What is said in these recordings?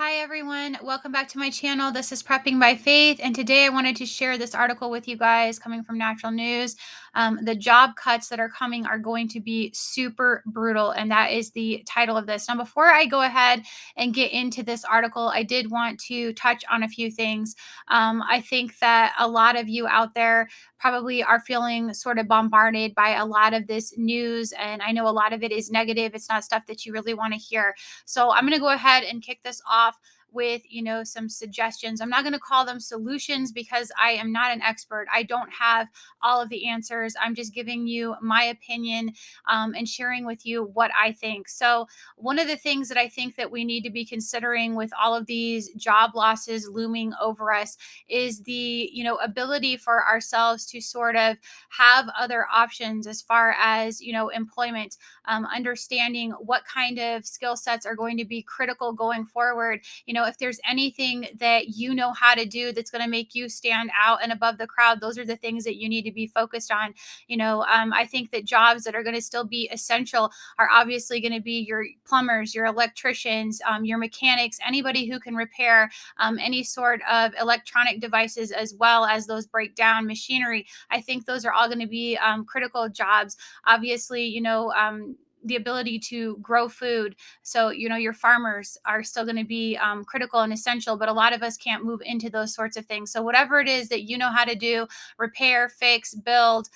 Hi everyone, welcome back to my channel. This is Prepping by Faith, and today I wanted to share this article with you guys coming from Natural News. The job cuts that are coming are going to be super brutal, and that is the title of this. Now, before I go ahead and get into this article, I did want to touch on a few things. I think that a lot of you out there probably are feeling sort of bombarded by a lot of this news, and I know a lot of it is negative. It's not stuff that you really want to hear. So I'm going to go ahead and kick this off with some suggestions. I'm not going to call them solutions because I am not an expert. I don't have all of the answers. I'm just giving you my opinion, and sharing with you what I think. So one of the things that I think that we need to be considering with all of these job losses looming over us is the ability for ourselves to sort of have other options as far as employment, understanding what kind of skill sets are going to be critical going forward. If there's anything that you know how to do that's going to make you stand out and above the crowd, those are the things that you need to be focused on. I think that jobs that are going to still be essential are obviously going to be your plumbers, your electricians, your mechanics, anybody who can repair any sort of electronic devices, as well as those breakdown machinery. I think those are all going to be critical jobs. Obviously, the ability to grow food. So, your farmers are still going to be critical and essential, but a lot of us can't move into those sorts of things. So, whatever it is that you know how to do, repair, fix, build,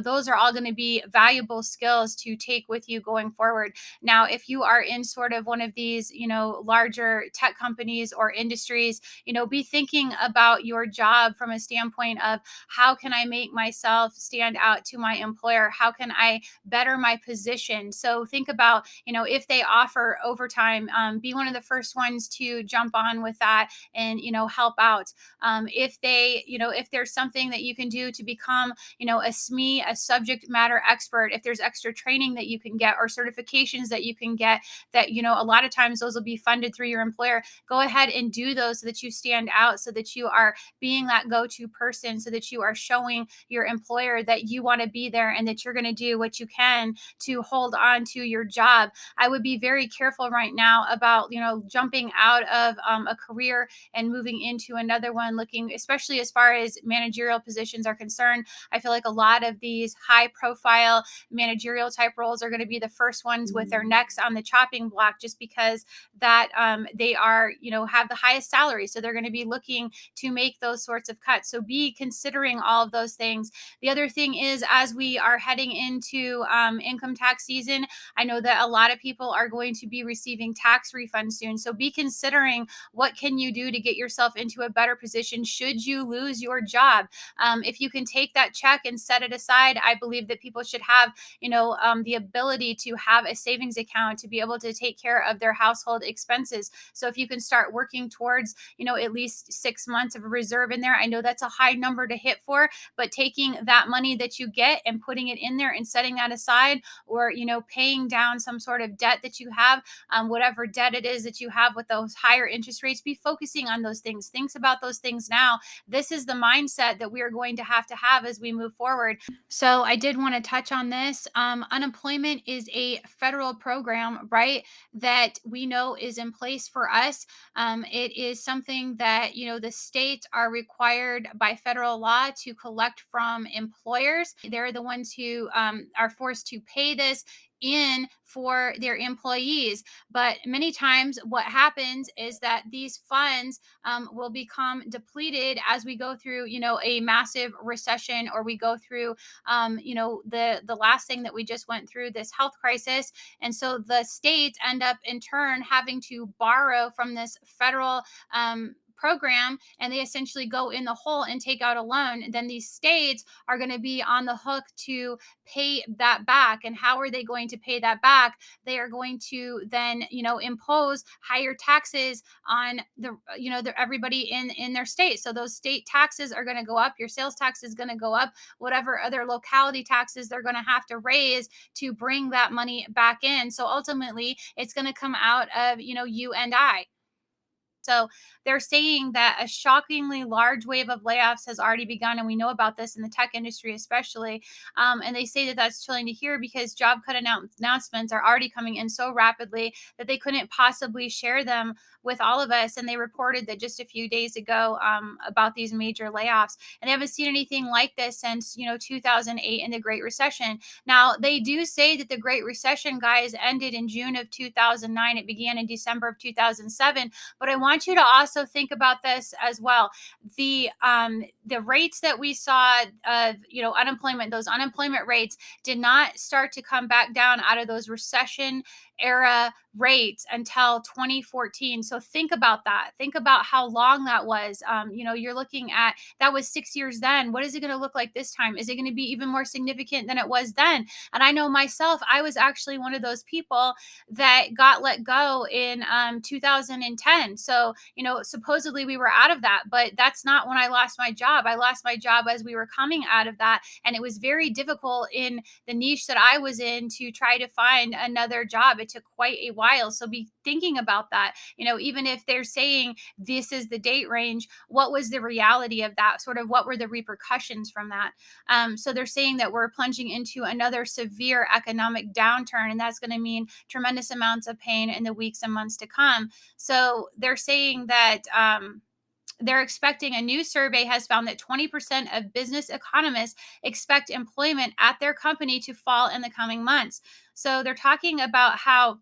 those are all going to be valuable skills to take with you going forward. Now, if you are in sort of one of these, larger tech companies or industries, be thinking about your job from a standpoint of how can I make myself stand out to my employer? How can I better my position? So think about, if they offer overtime, be one of the first ones to jump on with that and, help out. If there's something that you can do to become, a SME, a subject matter expert, if there's extra training that you can get or certifications that you can get that, a lot of times those will be funded through your employer, go ahead and do those so that you stand out, so that you are being that go-to person, so that you are showing your employer that you want to be there and that you're going to do what you can to hold on to your job. I would be very careful right now about, jumping out of a career and moving into another one, looking, especially as far as managerial positions are concerned. I feel like a lot of these high profile managerial type roles are going to be the first ones with their necks on the chopping block, just because that they are, have the highest salary. So they're going to be looking to make those sorts of cuts. So be considering all of those things. The other thing is, as we are heading into income tax season, I know that a lot of people are going to be receiving tax refunds soon. So be considering what can you do to get yourself into a better position should you lose your job. If you can take that check and set it aside, I believe that people should have, the ability to have a savings account to be able to take care of their household expenses. So if you can start working towards, at least 6 months of a reserve in there, I know that's a high number to hit for, but taking that money that you get and putting it in there and setting that aside, or, paying down some sort of debt that you have, whatever debt it is that you have with those higher interest rates, be focusing on those things. Think about those things now. This is the mindset that we are going to have as we move forward. So I did want to touch on this. Unemployment is a federal program, right? That we know is in place for us. It is something that, the states are required by federal law to collect from employers. They're the ones who are forced to pay this in for their employees. But many times what happens is that these funds will become depleted as we go through, a massive recession, or we go through, the last thing that we just went through, this health crisis. And so the states end up in turn having to borrow from this federal program, and they essentially go in the hole and take out a loan. And then these states are going to be on the hook to pay that back. And how are they going to pay that back? They are going to then, impose higher taxes on everybody in their state. So those state taxes are going to go up. Your sales tax is going to go up. Whatever other locality taxes they're going to have to raise to bring that money back in. So ultimately, it's going to come out of, you and I. So they're saying that a shockingly large wave of layoffs has already begun. And we know about this in the tech industry, especially. And they say that that's chilling to hear because job cut announcements are already coming in so rapidly that they couldn't possibly share them with all of us. And they reported that just a few days ago about these major layoffs. And they haven't seen anything like this since, 2008 in the Great Recession. Now, they do say that the Great Recession, guys, ended in June of 2009. It began in December of 2007. But I want you to also think about this as well. The rates that we saw of, unemployment, those unemployment rates did not start to come back down out of those recession era rates until 2014. So think about that. Think about how long that was. You're looking at that was 6 years then. What is it going to look like this time? Is it going to be even more significant than it was then? And I know myself, I was actually one of those people that got let go in 2010. So, supposedly we were out of that, but that's not when I lost my job. I lost my job as we were coming out of that. And it was very difficult in the niche that I was in to try to find another job. It took quite a while. So be thinking about that. Even if they're saying this is the date range, what was the reality of that? Sort of what were the repercussions from that? So they're saying that we're plunging into another severe economic downturn, and that's going to mean tremendous amounts of pain in the weeks and months to come. So they're saying that they're expecting a new survey has found that 20% of business economists expect employment at their company to fall in the coming months. So they're talking about how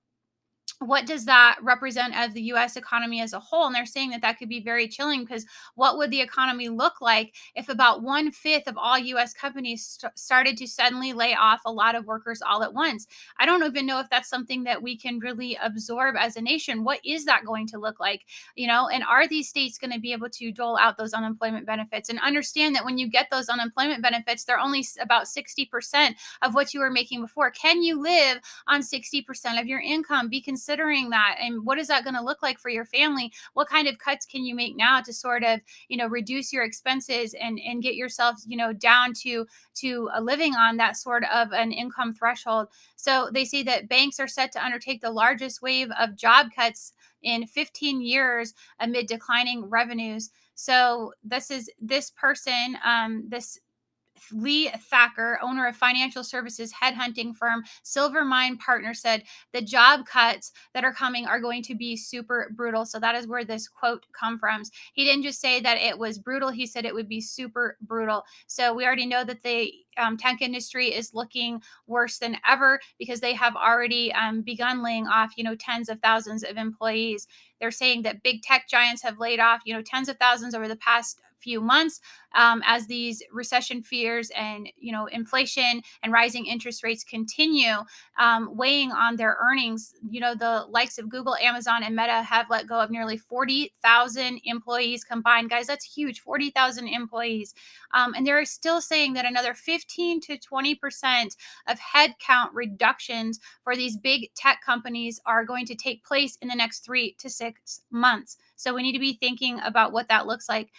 what does that represent of the US economy as a whole? And they're saying that that could be very chilling because what would the economy look like if about 1/5 of all US companies started to suddenly lay off a lot of workers all at once? I don't even know if that's something that we can really absorb as a nation. What is that going to look like? And are these states going to be able to dole out those unemployment benefits? And understand that when you get those unemployment benefits, they're only about 60% of what you were making before. Can you live on 60% of your income? Be considering that. And what is that going to look like for your family? What kind of cuts can you make now to sort of, reduce your expenses and get yourself, down to a living on that sort of an income threshold? So they say that banks are set to undertake the largest wave of job cuts in 15 years amid declining revenues. So this person, this Lee Thacker, owner of financial services headhunting firm Silvermine Partners, said the job cuts that are coming are going to be super brutal. So that is where this quote come from. He didn't just say that it was brutal. He said it would be super brutal. So we already know that the tech industry is looking worse than ever because they have already begun laying off, tens of thousands of employees. They're saying that big tech giants have laid off, tens of thousands over the past few months as these recession fears and inflation and rising interest rates continue weighing on their earnings. The likes of Google, Amazon, and Meta have let go of nearly 40,000 employees combined. Guys, that's huge. 40,000 employees. And they're still saying that another 15 to 20% of headcount reductions for these big tech companies are going to take place in the next 3 to 6 months. So we need to be thinking about what that looks like.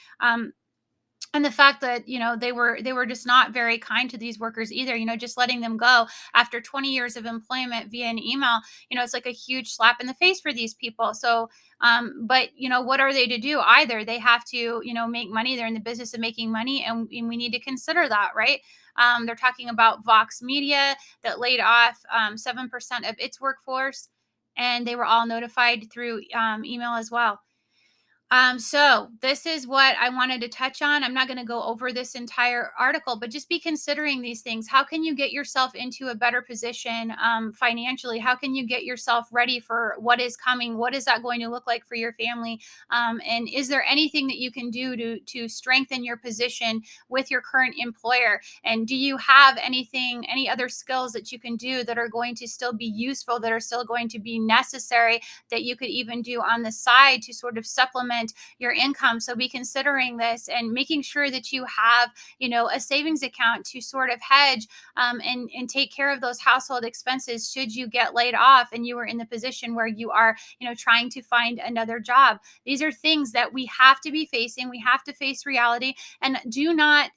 And the fact that they were just not very kind to these workers either, just letting them go after 20 years of employment via an email, it's like a huge slap in the face for these people. So but what are they to do? Either they have to make money. They're in the business of making money, and we need to consider that, right? They're talking about Vox Media that laid off 7% of its workforce, and they were all notified through email as well. So this is what I wanted to touch on. I'm not going to go over this entire article, but just be considering these things. How can you get yourself into a better position financially? How can you get yourself ready for what is coming? What is that going to look like for your family? And is there anything that you can do to strengthen your position with your current employer? And do you have any other skills that you can do that are going to still be useful, that are still going to be necessary, that you could even do on the side to sort of supplement your income? So be considering this and making sure that you have, a savings account to sort of hedge and take care of those household expenses should you get laid off and you are in the position where you are, trying to find another job. These are things that we have to be facing. We have to face reality, and do not,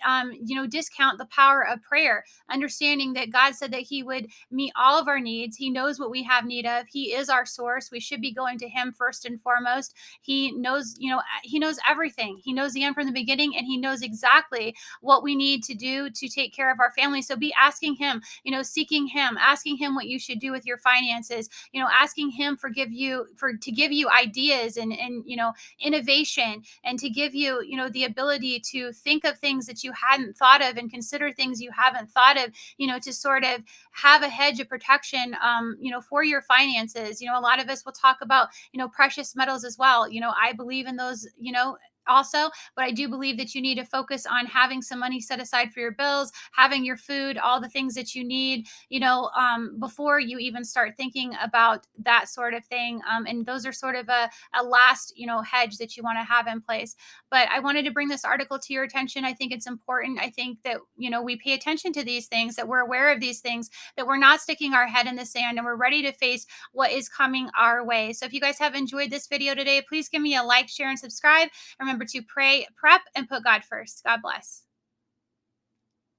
discount the power of prayer, understanding that God said that he would meet all of our needs. He knows what we have need of. He is our source. We should be going to him first and foremost. He knows knows, he knows everything. He knows the end from the beginning, and he knows exactly what we need to do to take care of our family. So be asking him, seeking him, asking him what you should do with your finances, asking him to give you ideas and innovation, and to give you, the ability to think of things that you hadn't thought of and consider things you haven't thought of, to sort of have a hedge of protection, for your finances. A lot of us will talk about, precious metals as well. I believe in those, also, but I do believe that you need to focus on having some money set aside for your bills, having your food, all the things that you need, before you even start thinking about that sort of thing. And those are sort of a last, hedge that you want to have in place. But I wanted to bring this article to your attention. I think it's important. I think that, we pay attention to these things, that we're aware of these things, that we're not sticking our head in the sand, and we're ready to face what is coming our way. So if you guys have enjoyed this video today, please give me a like, share, and subscribe. Remember to pray, prep, and put God first. God bless.